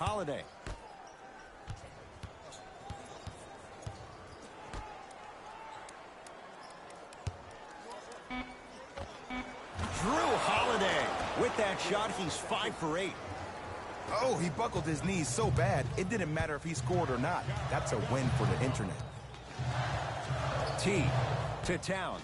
Holiday. Drew Holiday. With that shot, he's 5 for 8. Oh, he buckled his knees so bad, it didn't matter if he scored or not. That's a win for the internet. T to Towns.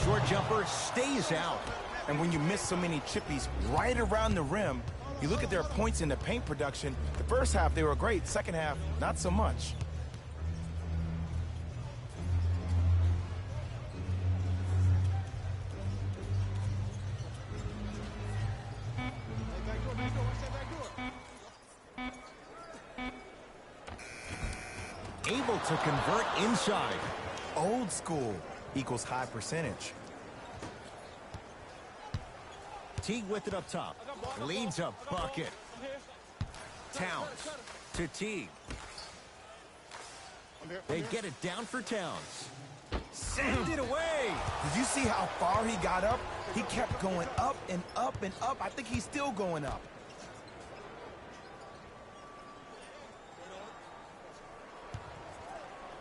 Short jumper stays out. And when you miss so many chippies right around the rim, you look at their points in the paint production. The first half, they were great. Second half, not so much. Able to convert inside. Old school equals high percentage. Teague with it up top. Leads a bucket. Towns to Teague. They get it down for Towns. Send it away. Did you see how far he got up? He kept going up and up and up. I think he's still going up.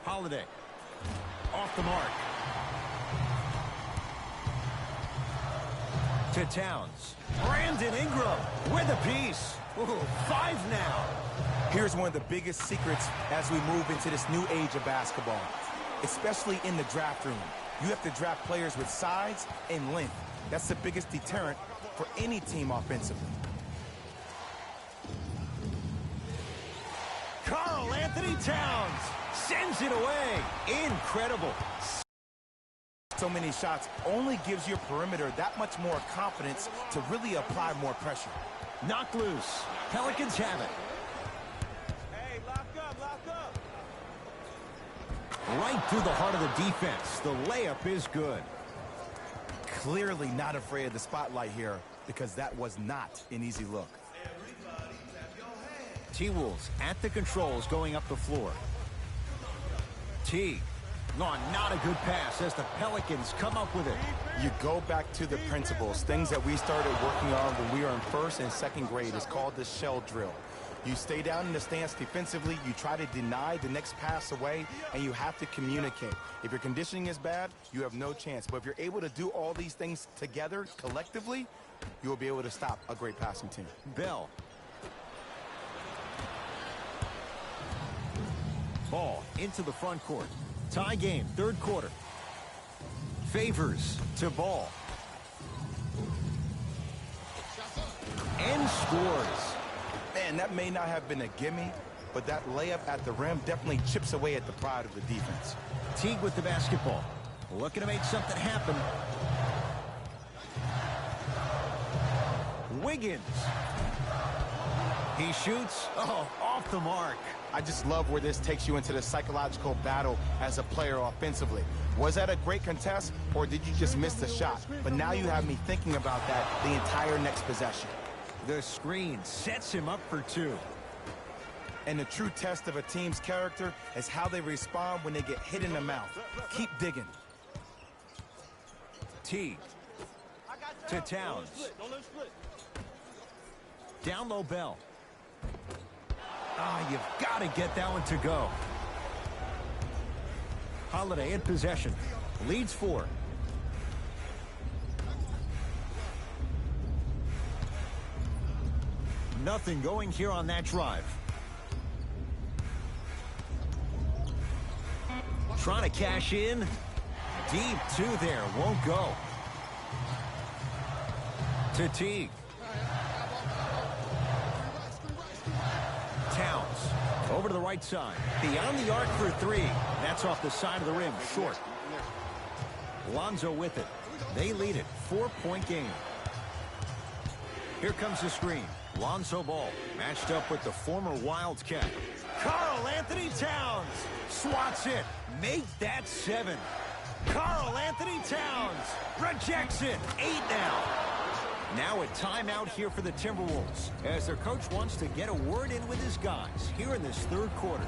Holiday. Off the mark. To Towns. Brandon Ingram with a piece. Ooh, 5 now. Here's one of the biggest secrets as we move into this new age of basketball, especially in the draft room. You have to draft players with size and length. That's the biggest deterrent for any team offensively. Karl Anthony Towns sends it away. Incredible. So many shots only gives your perimeter that much more confidence to really apply more pressure. Knocked loose. Pelicans have it. Hey, lock up. Right through the heart of the defense. The layup is good. Clearly not afraid of the spotlight here because that was not an easy look. T-Wolves at the controls going up the floor. T. No, not a good pass as the Pelicans come up with it. You go back to the principles, things that we started working on when we were in first and second grade. It's called the shell drill. You stay down in the stance defensively, you try to deny the next pass away, and you have to communicate. If your conditioning is bad, you have no chance. But if you're able to do all these things together, collectively, you will be able to stop a great passing team. Bell. Ball into the front court. Tie game, third quarter. Favors to Ball. And scores. Man, that may not have been a gimme, but that layup at the rim definitely chips away at the pride of the defense. Teague with the basketball. Looking to make something happen. Wiggins. He shoots. Oh, off the mark. I just love where this takes you into the psychological battle as a player offensively. Was that a great contest, or did you just miss the shot? But now you have me thinking about that the entire next possession. The screen sets him up for 2. And the true test of a team's character is how they respond when they get hit in the mouth. Keep digging. Teague to Towns. Down low Bell. Ah, you've got to get that one to go. Holiday in possession. Leads 4. Nothing going here on that drive. Trying to cash in. Deep 2 there. Won't go. To Teague. Towns over to the right side. Beyond the arc for 3. That's off the side of the rim. Short. Lonzo with it. They lead it. 4-point game. Here comes the screen. Lonzo Ball matched up with the former Wildcat. Karl Anthony Towns swats it. Make that 7. Karl Anthony Towns rejects it. 8 now. Now a timeout here for the Timberwolves as their coach wants to get a word in with his guys here in this third quarter.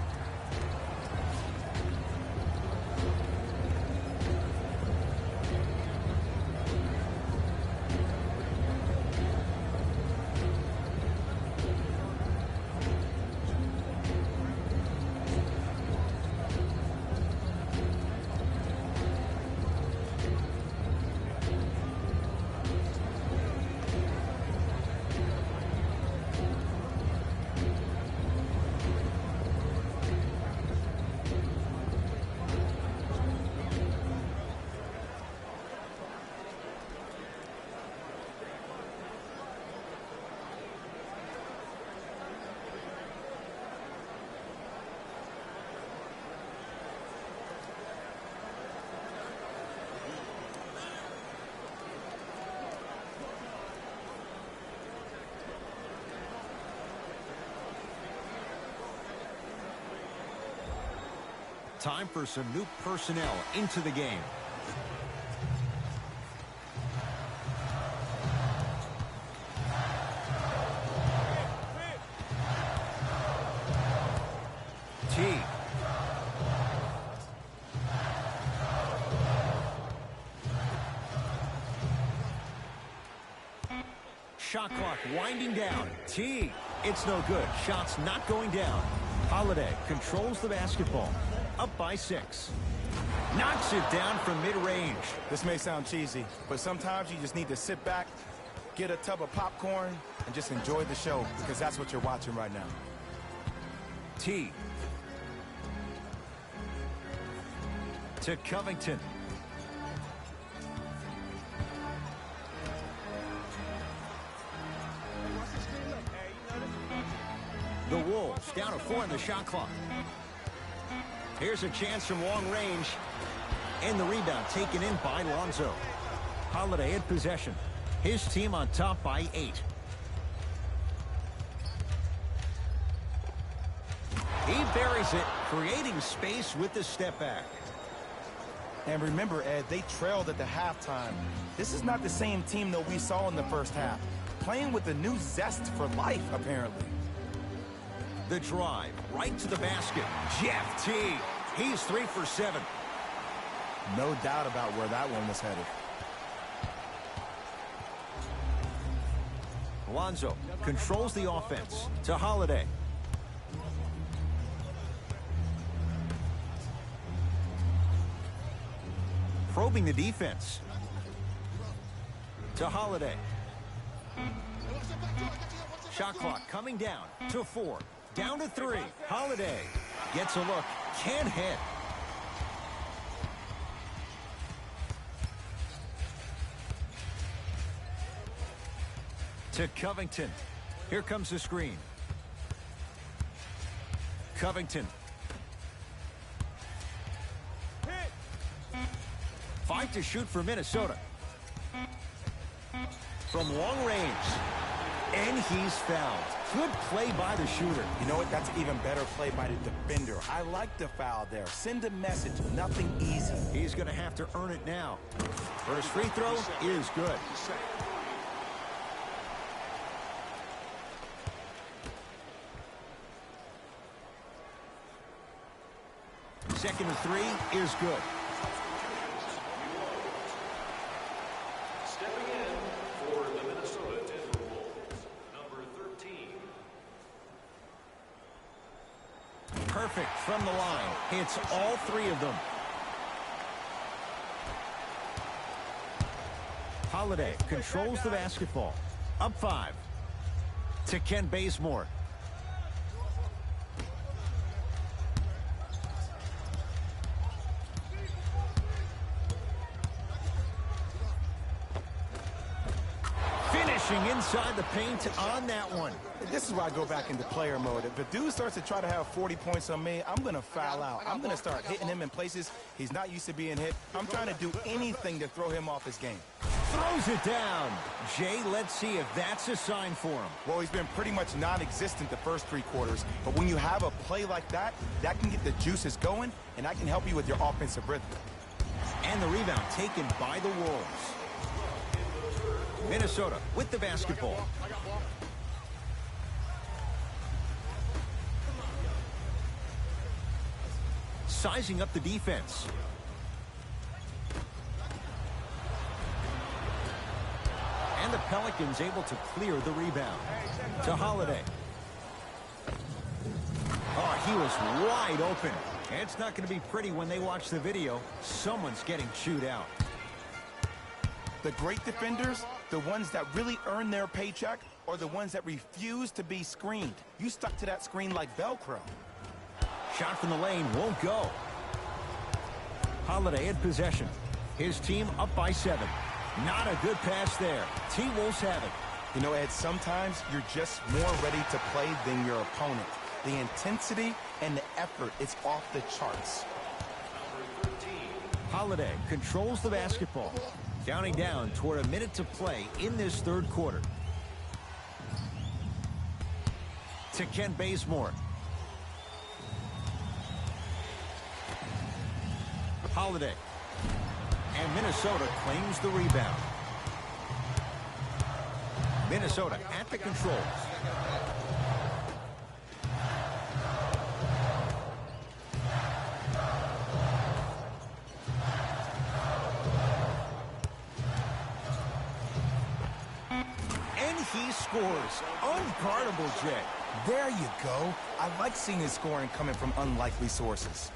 Time for some new personnel into the game. T. Shot clock winding down. T. It's no good. Shot's not going down. Holiday controls the basketball. Up by 6. Knocks it down from mid-range. This may sound cheesy, but sometimes you just need to sit back, get a tub of popcorn, and just enjoy the show, because that's what you're watching right now. T. To Covington. The Wolves down to 4 in the shot clock. Here's a chance from long range. And the rebound taken in by Lonzo. Holiday at possession. His team on top by 8. He buries it, creating space with the step back. And remember, Ed, they trailed at the halftime. This is not the same team that we saw in the first half. Playing with a new zest for life, apparently. The drive, right to the basket. Jeff T. He's 3 for 7. No doubt about where that one was headed. Lonzo controls the offense to Holiday. Probing the defense to Holiday. Shot clock coming down to 4. Down to 3. Holiday gets a look. Can't hit. To Covington. Here comes the screen. Covington. 5 to shoot for Minnesota. From long range. And he's fouled. Good play by the shooter. You know what? That's an even better play by the defender. I like the foul there. Send a message. Nothing easy. He's going to have to earn it now. First free throw is good. Second and 3 is good. Stepping in for the Minnesota Timberwolves, number 13. Perfect from the line. Hits all 3 of them. Holiday controls the basketball. Up 5. To Ken Bazemore. Inside the paint on that one. This is why I go back into player mode. If a dude starts to try to have 40 points on me, I'm going to foul out. I'm going to start hitting him in places he's not used to being hit. I'm trying to do anything to throw him off his game. Throws it down. Jay, let's see if that's a sign for him. Well, he's been pretty much non-existent the first 3 quarters. But when you have a play like that, that can get the juices going, and that can help you with your offensive rhythm. And the rebound taken by the Wolves. Minnesota with the basketball. Sizing up the defense. And the Pelicans able to clear the rebound. To Holiday. Oh, he was wide open. It's not going to be pretty when they watch the video. Someone's getting chewed out. The great defenders, the ones that really earn their paycheck, are the ones that refuse to be screened. You stuck to that screen like Velcro. Shot from the lane won't go. Holiday in possession. His team up by 7. Not a good pass there. T-Wolves have it. You know, Ed, sometimes you're just more ready to play than your opponent. The intensity and the effort is off the charts. Holiday controls the basketball. Counting down toward a minute to play in this 3rd quarter. To Ken Bazemore. Holiday. And Minnesota claims the rebound. Minnesota at the controls. And he scores. Unguardable, Jay. There you go. I like seeing his scoring coming from unlikely sources.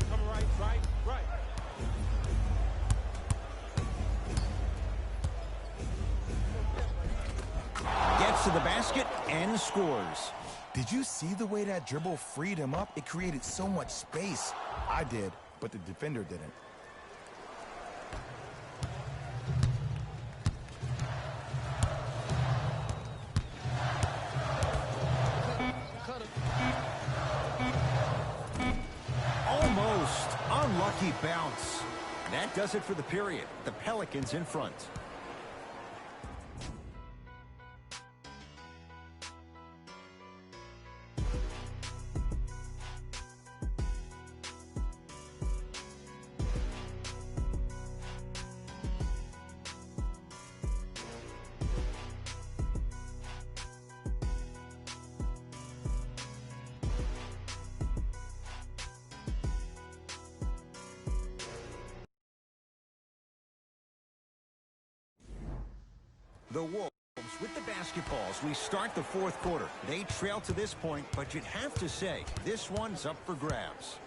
Come right. Gets to the basket and scores. Did you see the way that dribble freed him up? It created so much space. I did, but the defender didn't. Almost. Unlucky bounce. That does it for the period. The Pelicans in front. The Wolves with the basketballs. We start the fourth quarter. They trail to this point, but you'd have to say this one's up for grabs.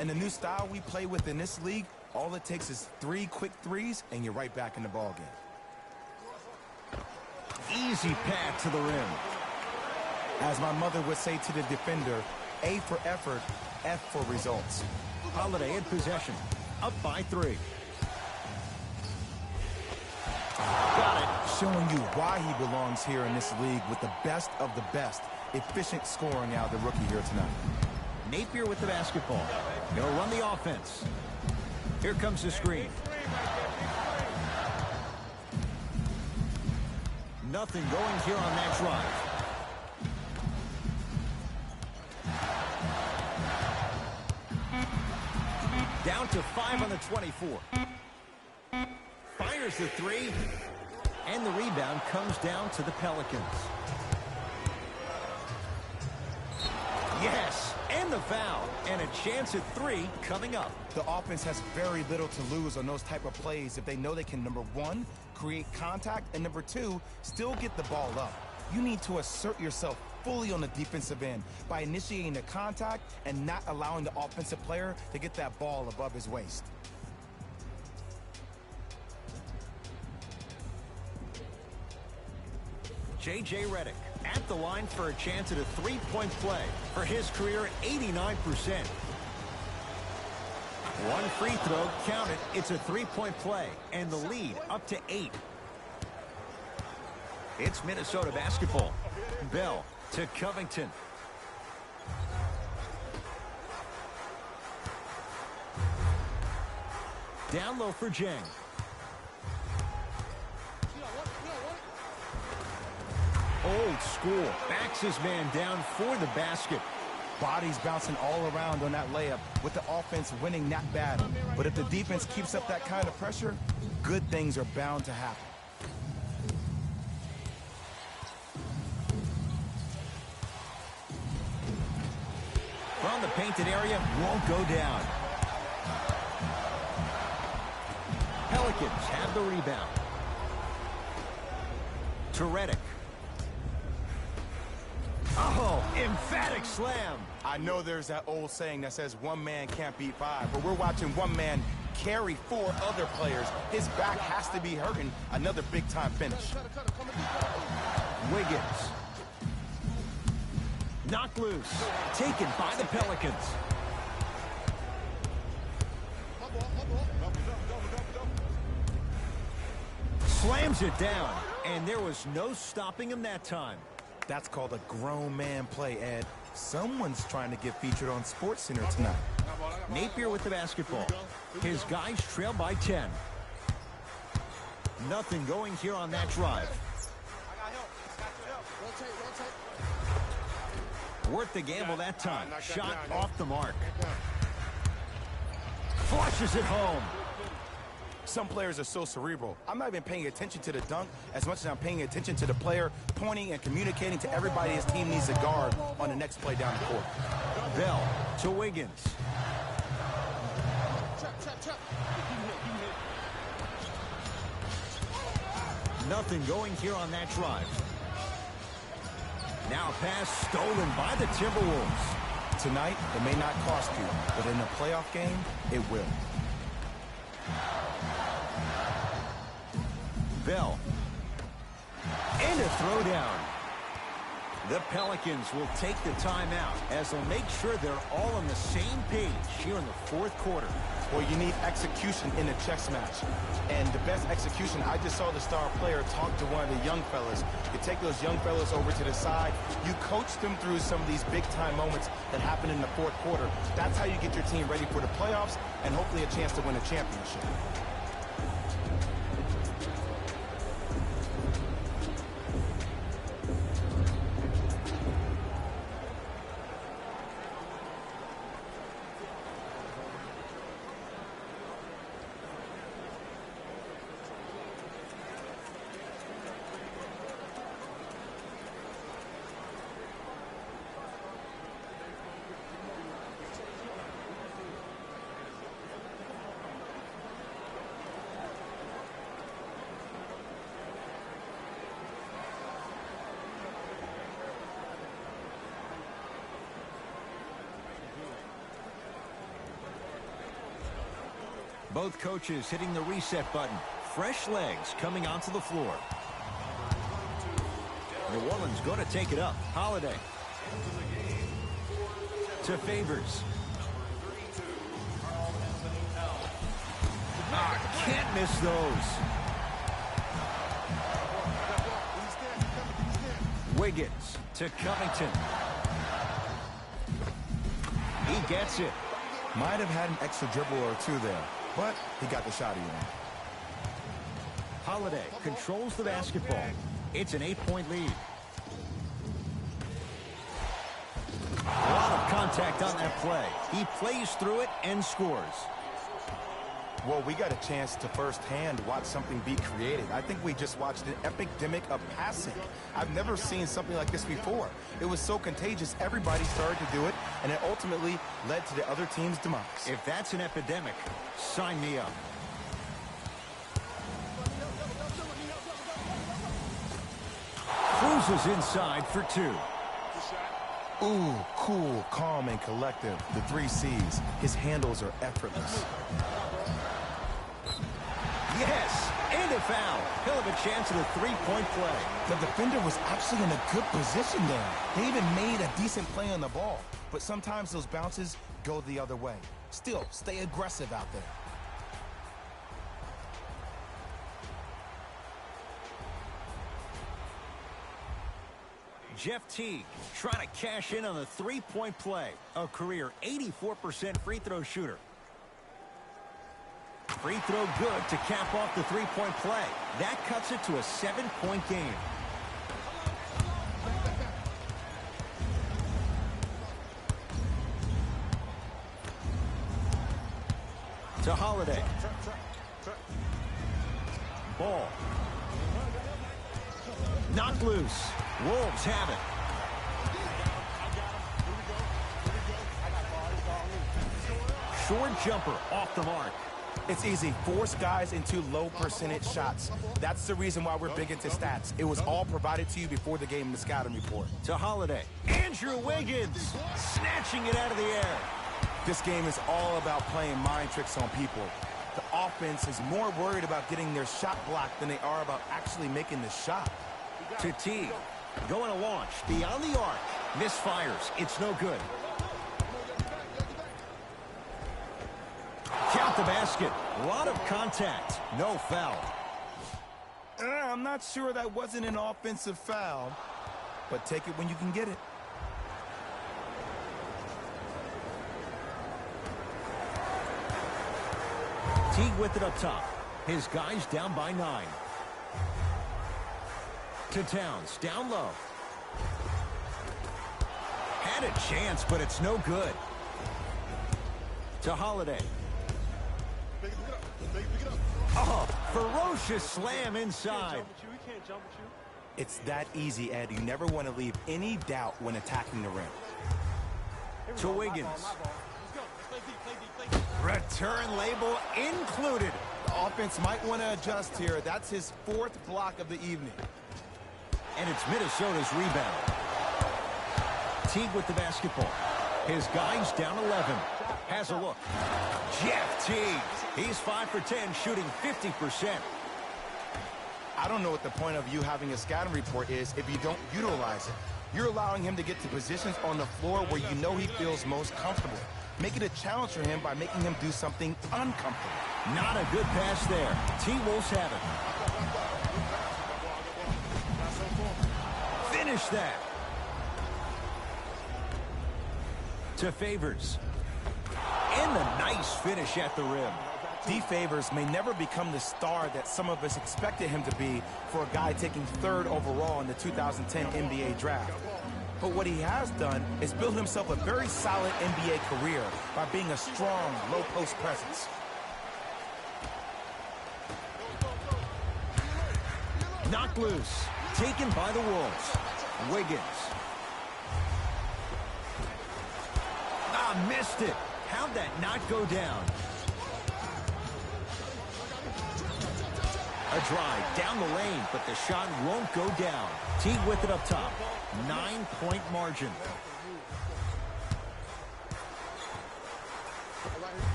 And the new style we play with in this league, all it takes is 3 quick threes, and you're right back in the ballgame. Easy path to the rim. As my mother would say to the defender, A for effort, F for results. Holiday in possession. Up by 3. Got it. Showing you why he belongs here in this league with the best of the best. Efficient scoring out of the rookie here tonight. Napier with the basketball. He'll run the offense. Here comes the screen. Nothing going here on that drive. Down to 5 on the 24. Fires the 3. And the rebound comes down to the Pelicans. Yes, and the foul. And a chance at 3 coming up. The offense has very little to lose on those type of plays if they know they can, number 1, create contact, and number 2, still get the ball up. You need to assert yourself fully on the defensive end by initiating the contact and not allowing the offensive player to get that ball above his waist. J.J. Redick at the line for a chance at a three-point play for his career at 89%. One free throw, count it. It's a three-point play, and the lead up to 8. It's Minnesota basketball. Bell to Covington. Down low for Jang. Old school. Backs his man down for the basket. Bodies bouncing all around on that layup with the offense winning that battle. But if the defense keeps up that kind of pressure, good things are bound to happen. From the painted area, won't go down. Pelicans have the rebound. To Redick. Oh, emphatic slam. I know there's that old saying that says one man can't beat 5, but we're watching one man carry 4 other players. His back has to be hurting. Another big-time finish. Wiggins. Knocked loose. Taken by the Pelicans. Slams it down, and there was no stopping him that time. That's called a grown man play, Ed. Someone's trying to get featured on SportsCenter tonight. Napier with the basketball. His guys trail by 10. Nothing going here on that drive. Worth the gamble that time. Shot off the mark. Flushes it home. Some players are so cerebral. I'm not even paying attention to the dunk as much as I'm paying attention to the player pointing and communicating to everybody his team needs to guard on the next play down the court. Bell to Wiggins. Nothing going here on that drive. Now a pass stolen by the Timberwolves. Tonight, it may not cost you, but in a playoff game, it will. Bell. And a throwdown. The Pelicans will take the timeout as they'll make sure they're all on the same page here in the fourth quarter. Well, you need execution in a chess match. And the best execution, I just saw the star player talk to one of the young fellas. You take those young fellas over to the side. You coach them through some of these big-time moments that happen in the fourth quarter. That's how you get your team ready for the playoffs and hopefully a chance to win a championship. Both coaches hitting the reset button. Fresh legs coming onto the floor. New Orleans going to take it up. Holiday. To Favors. Can't miss those. Wiggins to Covington. He gets it. Might have had an extra dribble or two there, but he got the shot even. Holiday controls the basketball. It's an 8-point lead. A lot of contact on that play. He plays through it and scores. Well, we got a chance to firsthand watch something be created. I think we just watched an epidemic of passing. I've never seen something like this before. It was so contagious, everybody started to do it, and it ultimately led to the other team's demise. If that's an epidemic, sign me up. Cruises inside for two. Ooh, cool, calm, and collective. The 3 C's. His handles are effortless. Yes, and a foul. He'll have a chance at a 3-point play. The defender was actually in a good position there. They even made a decent play on the ball. But sometimes those bounces go the other way. Still, stay aggressive out there. Jeff Teague trying to cash in on the 3-point play. A career 84% free throw shooter. Free throw good to cap off the 3-point play. That cuts it to a 7-point game. To Holiday. Ball. Knocked loose. Wolves have it. Short jumper off the mark. It's easy. Force guys into low percentage shots. That's the reason why we're big into stats. It was all provided to you before the game in the scouting report. To Holiday. Andrew Wiggins snatching it out of the air. This game is all about playing mind tricks on people. The offense is more worried about getting their shot blocked than they are about actually making the shot. To Teague. Going to launch. Beyond the arc. Misfires. It's no good. Count the basket. A lot of contact. No foul. I'm not sure that wasn't an offensive foul, but take it when you can get it. Teague with it up top. His guys down by 9. To Towns. Down low. Had a chance, but it's no good. To Holiday. Oh, ferocious slam inside. It's that easy, Ed. You never want to leave any doubt when attacking the rim. To Wiggins. Return label included. The offense might want to adjust here. That's his 4th block of the evening. And it's Minnesota's rebound. Teague with the basketball. His guy's down 11. Has a look. Jeff Teague. He's 5 for 10, shooting 50%. I don't know what the point of you having a scouting report is if you don't utilize it. You're allowing him to get to positions on the floor where you know he feels most comfortable. Make it a challenge for him by making him do something uncomfortable. Not a good pass there. T-Wolves have it. Finish that. To Favors. And the nice finish at the rim. D. Favors may never become the star that some of us expected him to be for a guy taking 3rd overall in the 2010 NBA draft. But what he has done is build himself a very solid NBA career by being a strong, low-post presence. Knocked loose. Taken by the Wolves. Wiggins. Ah, missed it. How'd that not go down? A drive down the lane, but the shot won't go down. Teague with it up top. 9-point margin.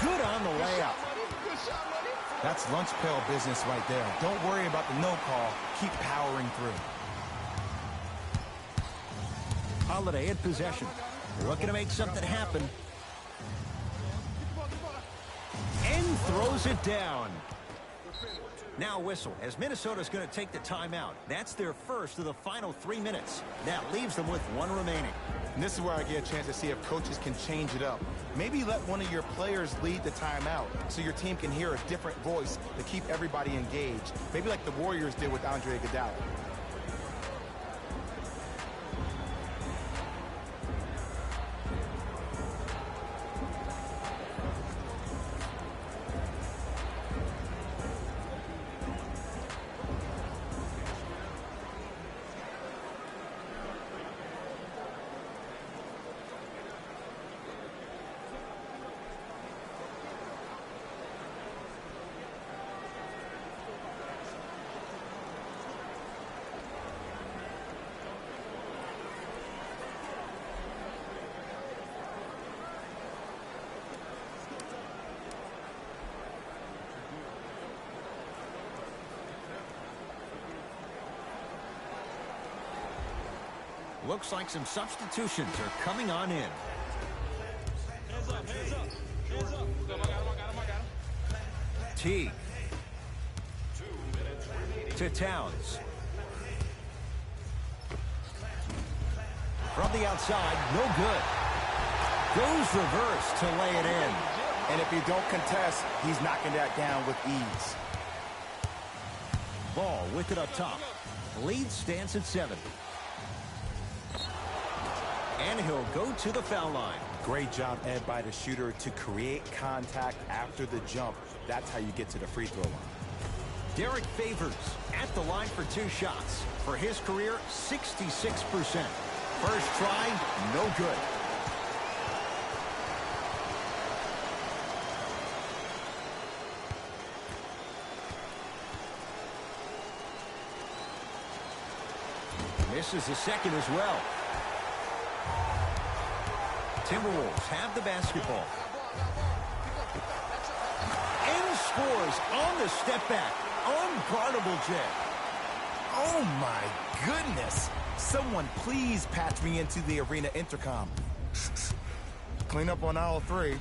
Good on the layup. That's lunch pail business right there. Don't worry about the no call. Keep powering through. Holiday in possession. Looking to make something happen. And throws it down. Now whistle, as Minnesota's going to take the timeout. That's their first of the final 3 minutes. That leaves them with 1 remaining. And this is where I get a chance to see if coaches can change it up. Maybe let one of your players lead the timeout so your team can hear a different voice to keep everybody engaged. Maybe like the Warriors did with Andre Iguodala. Looks like some substitutions are coming on in. Teague. To Towns. From the outside, no good. Goes reverse to lay it in. And if you don't contest, he's knocking that down with ease. Ball with it up top. Lead stands at 7. And he'll go to the foul line. Great job, Ed, by the shooter to create contact after the jump. That's how you get to the free throw line. Derek Favors at the line for 2 shots. For his career, 66%. First try, no good. Misses the second as well. Timberwolves have the basketball. And scores on the step back. Unguardable, Jay. Oh, my goodness. Someone please patch me into the arena intercom. Clean up on aisle 3.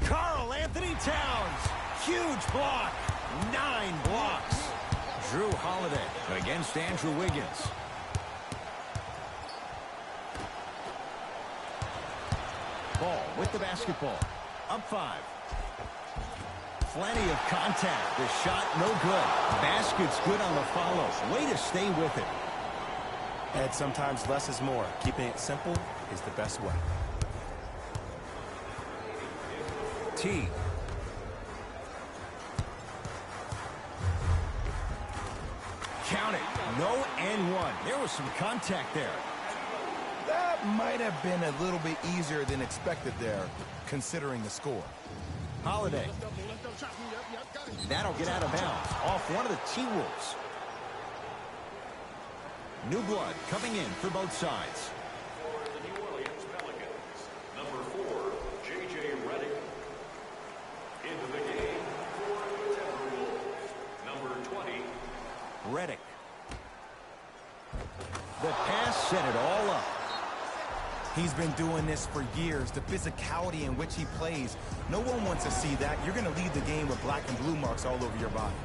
Karl Anthony Towns. Huge block. 9 blocks. Drew Holiday against Andrew Wiggins. Ball with the basketball. Up 5. Plenty of contact. The shot, no good. Basket's good on the follow. Way to stay with it. And sometimes less is more. Keeping it simple is the best way. T. Count it. No and one. There was some contact there. That might have been a little bit easier than expected there, considering the score. Holiday. That'll get out of bounds off one of the T-Wolves. New blood coming in for both sides. For the New Orleans Pelicans, number 4, J.J. Redick. Into the game for the Timberwolves, number 20. Redick. The pass set it all up. He's been doing this for years. The physicality in which he plays. No one wants to see that. You're going to leave the game with black and blue marks all over your body.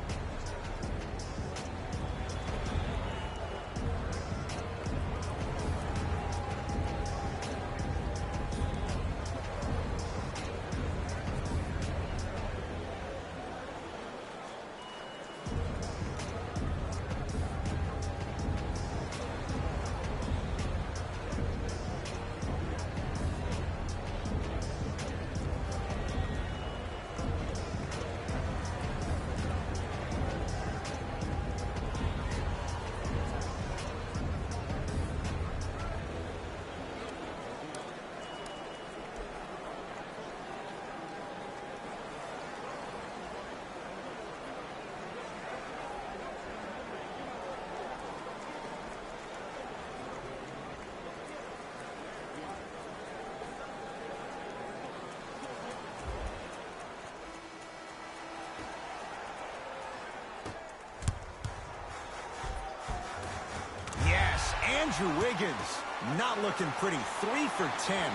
Andrew Wiggins not looking pretty. 3 for 10.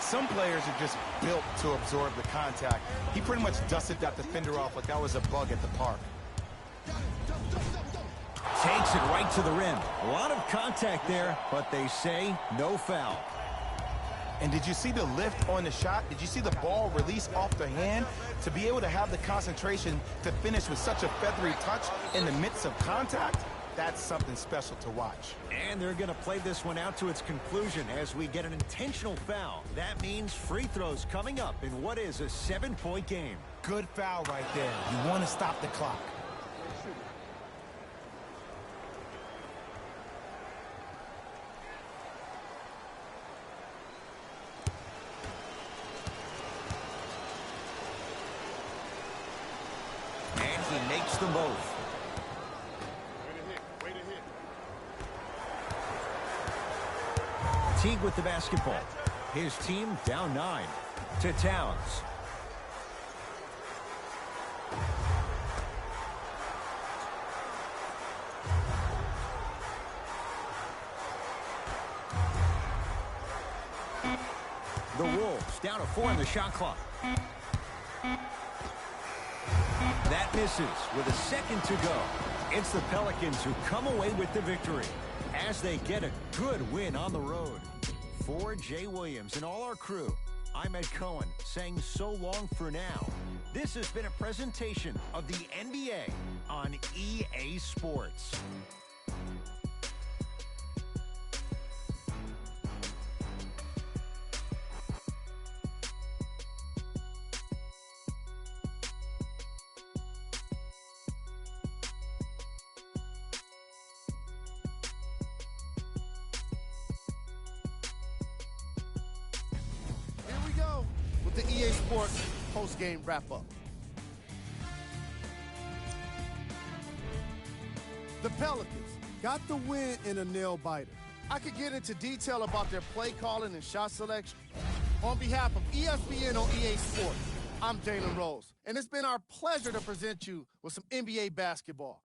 Some players are just built to absorb the contact. He pretty much dusted that defender off like that was a bug at the park. Takes it right to the rim. A lot of contact there, but they say no foul. And did you see the lift on the shot? Did you see the ball release off the hand? To be able to have the concentration to finish with such a feathery touch in the midst of contact, that's something special to watch. And they're going to play this one out to its conclusion as we get an intentional foul. That means free throws coming up in what is a 7-point game. Good foul right there. You want to stop the clock. And he makes them both. Teague with the basketball. His team down 9 to Towns. The Wolves down to 4 in the shot clock. That misses with a second to go. It's the Pelicans who come away with the victory as they get a good win on the road. For Jay Williams and all our crew, I'm Ed Cohen saying so long for now. This has been a presentation of the NBA on EA Sports. With the EA Sports post-game wrap-up. The Pelicans got the win in a nail-biter. I could get into detail about their play calling and shot selection. On behalf of ESPN on EA Sports, I'm Jalen Rose, and it's been our pleasure to present you with some NBA basketball.